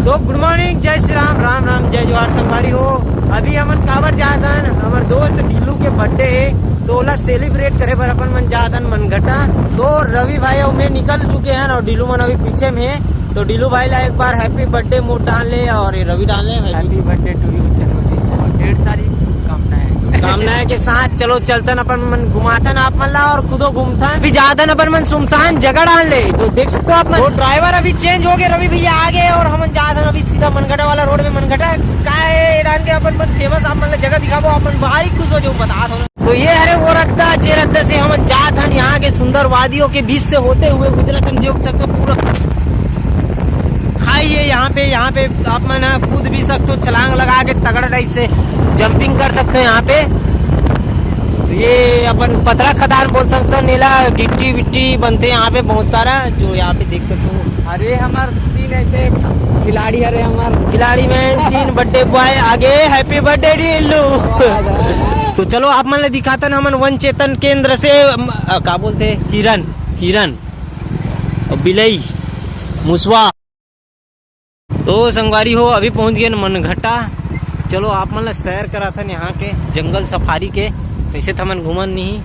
तो good morning, जय श्री राम, राम राम, जय जोहार संगवारी हो। अभी हमन काबर जातन, हमार दोस्त ढिल्लू के बर्थडे है तो ओला सेलिब्रेट करे बर अपन मन जातन मनघटा। तो रवि भाई और मैं निकल चुके हैं और ढिल्लू मन अभी पीछे में है। तो ढिल्लू भाई ला एक बार हैप्पी बर्थडे मोट डाल ले और ये रवि डाल ले हैप्पी बर्थडे टू यू। चलो ढेर सारी शुभकामनाएं के साथ चलो चलतन अपन मन घुमातन आप मन ला और खुदो घूमतन। अभी जातन अपन मन सुनसान जगह डाल ले। तो देख सकते हो आप मन, ड्राइवर अभी चेंज हो गए, रवि भैया आ गए और हम जातन अभी सीधा मनघटा वाला रोड में। मनघटा का है डाल के अपन मन फेमस आप मन जगह दिखाबो, अपन भारी खुश हो जो बता दो। तो ये हरे वो रद्दा जे रद्दा से हम जात हन यहाँ के सुंदर वादियों के बीच से होते हुए गुजरत देख सकते हो। पूरा खाई है यहाँ पे आप मन कूद भी सकते हो, छलांग लगा के तगड़ा टाइप से जंपिंग कर सकते हो यहाँ पे। ये अपन पतरा खदान बोल सकते हो, नीला गिट्टी विट्टी बनते हैं यहाँ पे बहुत सारा, जो यहाँ पे देख सकते हो। अरे हमार 3 ऐसे खिलाड़ी हरे हमार खिलाड़ी में 3 बर्थडे बॉय आगे। Happy birthday Dhillu. तो चलो आप मन दिखाते हमन वन चेतन केंद्र से क्या बोलते हिरन और बिलई मुसवा। तो संगवारी हो अभी पहुंच गए मनघटा। चलो आप मन सैर करा था यहाँ के जंगल सफारी के। वैसे तो हमन घूमन नहीं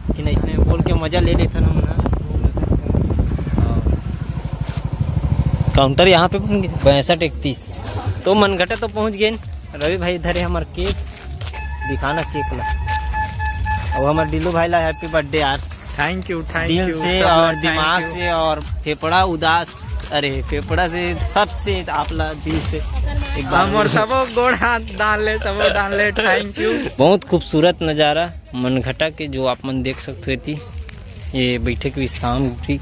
कि नहीं, इसने बोल के मजा ले लेता ना। काउंटर यहाँ पे 62-31। तो मनघटा तो पहुंच गए। रवि भाई इधर है हमार केक दिखाना, केक ला। और हमारे ढिल्लू भाई ला हैप्पी बर्थडे यार। थैंक यू दिल से और दिमाग से और फेफड़ा उदास, अरे फेफड़ा से सबसे आपला दिल से एक बार और सब गोड़ हाथ डाल ले। Thank you. बहुत खूबसूरत नज़ारा मनघटा के जो आप मन देख सकते थे। ये बैठक विश्राम थी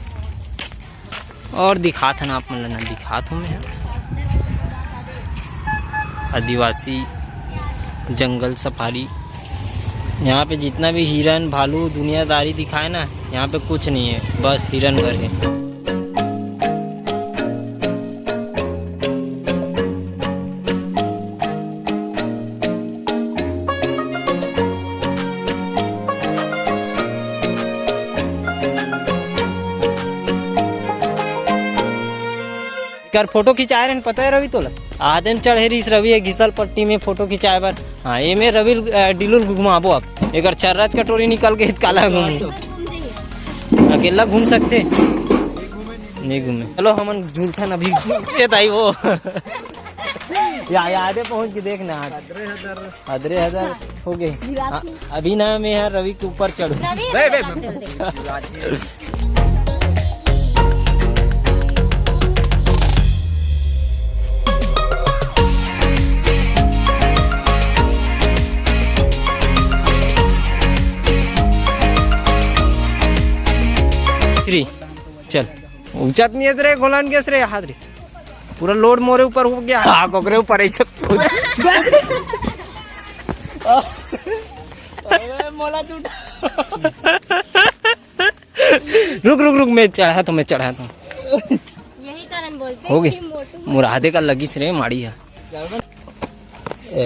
और दिखात हन आप मन ना दिखात हूँ मैं आदिवासी जंगल सफारी। यहाँ पे जितना भी हिरन भालू दुनियादारी दिखाए ना, यहाँ पे कुछ नहीं है, बस हिरन भर है। कर फोटो खिंचाए रहे पता है रवि तोला आदम चढ़े रही रवि है घिसल पट्टी में फोटो खिंचाए बर। हाँ ये में रवि डिलुल घुमाबो अब एक चर्राज कटोरी निकल के काला घूम अकेला घूम सकते नहीं घूमे। चलो हमन झूठन अभी ताई वो यादे पहुंच के देखना 15,000 हो गए अभी ना मैं यार रवि के ऊपर चढ़ू। चल ऊंचात नहीं रे गोलान गैस रे हाथ रे पूरा लोड मोरे ऊपर हो गया। कोकरे ऊपर ऐसे रुक मैं चढ़ा तो यही कारण बोलते हो गए मुरादे का लगी से रे माड़ी है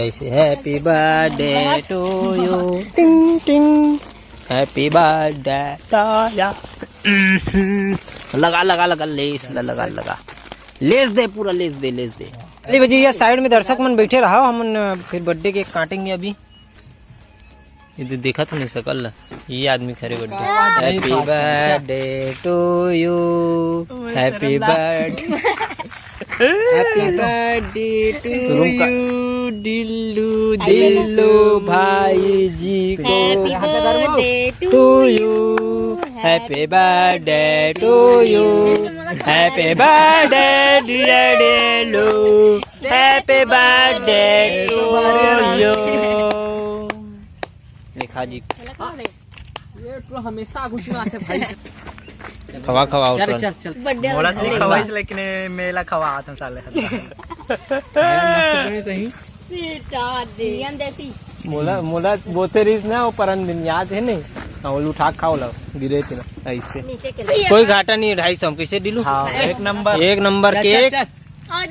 ऐसे। हैप्पी बर्थडे टू यू टिंग टिंग हैप्पी बर्थडे ताया लगा लेस दे पूरा लेस दे। अरे भैया साइड में दर्शक मन बैठे रहा हम फिर बर्थडे केक काटेंगे। अभी ये देखा तो नहीं सकल ये आदमी खड़े birthday. Happy birthday to you happy birthday to you Dillu भाई जी को to you happy birthday to you happy birthday dear Dillu happy birthday to you. लिखा जी ये तो हमेशा कुछ ना आते भाई। खवा चल मोला नहीं खवाइस लेकिन मेला खवा आते साले सही इंडियन देसी मोला बोते रिस ना वो परन दिन याद है नहीं। हाँ उठा खाओ लो गिरे थे ना ऐसे कोई घाटा नहीं है। 250 हम कैसे दिलू। हाँ, एक नंबर केक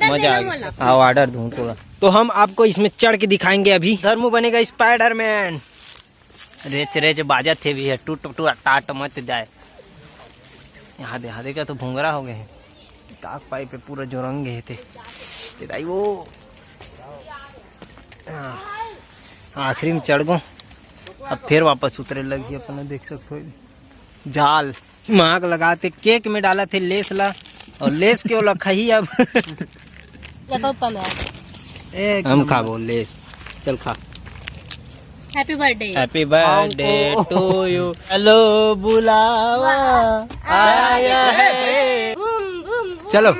मजा आ गया। हाँ ऑर्डर दूं थोड़ा। तो हम आपको इसमें चढ़ के दिखाएंगे। अभी धर्मू बनेगा स्पाइडरमैन। रेच बाजा थे भी है टूट टाट मत जाए। यहाँ देखा तो भूंगरा हो गए हैं। काक पाई पे पूरा जो रंग गए थे चिदाई वो आखिरी में चढ़ गो। अब फिर वापस उतरे लगी अपन देख सकते हो जाल माग लगाते केक में डाला थे लेस ला और लेस क्यों लखा ही अब हम खा बोल लेस चल खा। Happy birthday. Happy birthday to you. Hello बुलावा आया है। चलो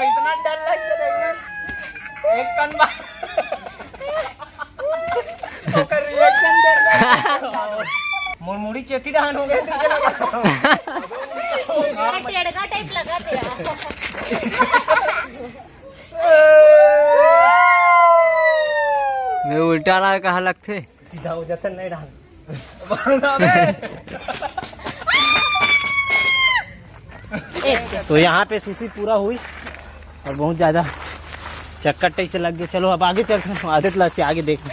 इतना डर लगता है एक कन रिएक्शन दे रहा मुरमुरी चेती दहन हो गए टेढ़ा टाइप लगा थे मैं उल्टा ला कहा लगते सीधा हो जाता नहीं डाल। तो यहाँ पे सुशी पूरा हुई और बहुत ज्यादा चक्कर टाइप से लग गए। चलो अब आगे चलते हैं आदत ला से आगे देखो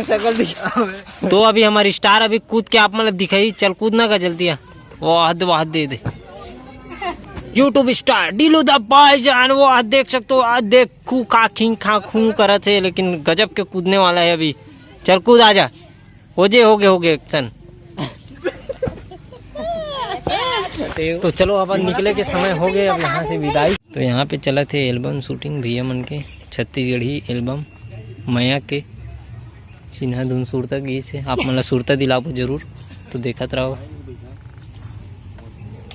सकल दिखा। तो अभी हमारी स्टार अभी कूद के आप मतलब दिखाई चल कूदना का जल्दी वाह दे दे यूट्यूब स्टार डीलू द भाईजान वो आज देख सकते हो। आज देख खू खा खीं खा खूं कर थे लेकिन गजब के कूदने वाला है अभी। चल कूद आजा हो गए एक्शन। तो चलो अब निकले के समय हो गए अब यहाँ से विदाई। तो यहाँ पे चला थे एल्बम शूटिंग भैया मन के छत्तीसगढ़ी एल्बम मया के चिन्हा धुन सुरता गई से आप मतलब सुरता दिलाओ जरूर। तो देखत रहो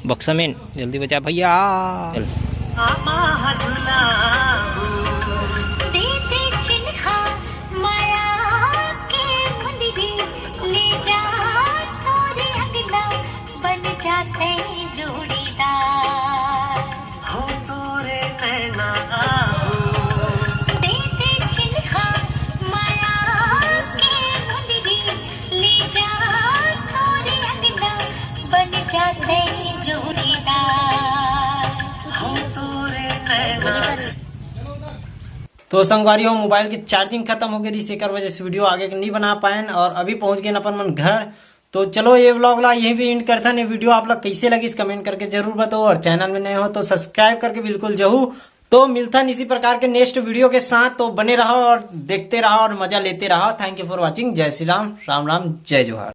बक्सा में जल्दी बचा भैया चल। तो संगवारी हो मोबाइल की चार्जिंग खत्म हो गई थी इसी वजह से वीडियो आगे नहीं बना पाए और अभी पहुंच गए अपन मन घर। तो चलो ये व्लॉग ला यहीं भी एंड करता नहीं। वीडियो आप लोग कैसे लगी इस कमेंट करके जरूर बताओ और चैनल में नए हो तो सब्सक्राइब करके बिल्कुल जरूर। तो मिलता है इसी प्रकार के नेक्स्ट वीडियो के साथ। तो बने रहो और देखते रहो और मजा लेते रहो। Thank you for watching. जय श्री राम राम राम जय जोहार।